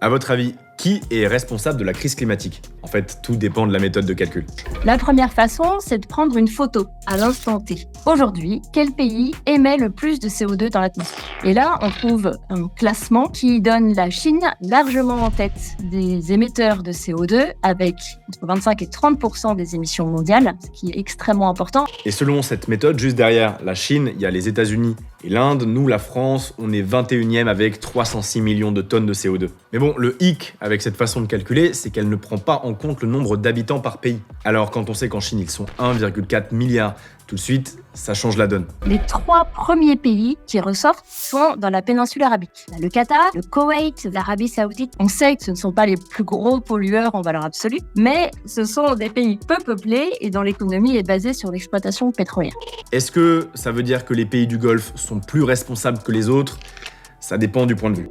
À votre avis, qui est responsable de la crise climatique? En fait, tout dépend de la méthode de calcul. La première façon, c'est de prendre une photo à l'instant T. Aujourd'hui, quel pays émet le plus de CO2 dans l'atmosphère? Et là, on trouve un classement qui donne la Chine largement en tête des émetteurs de CO2 avec entre 25 et 30% des émissions mondiales, ce qui est extrêmement important. Et selon cette méthode, juste derrière la Chine, il y a les États-Unis et l'Inde. Nous, la France, on est 21e avec 306 millions de tonnes de CO2. Mais bon, le hic avec cette façon de calculer, c'est qu'elle ne prend pas en compte le nombre d'habitants par pays. Alors quand on sait qu'en Chine, ils sont 1,4 milliard, tout de suite, ça change la donne. Les 3 premiers pays qui ressortent sont dans la péninsule arabique. Le Qatar, le Koweït, l'Arabie Saoudite. On sait que ce ne sont pas les plus gros pollueurs en valeur absolue, mais ce sont des pays peu peuplés et dont l'économie est basée sur l'exploitation pétrolière. Est-ce que ça veut dire que les pays du Golfe sont plus responsables que les autres? Ça dépend du point de vue.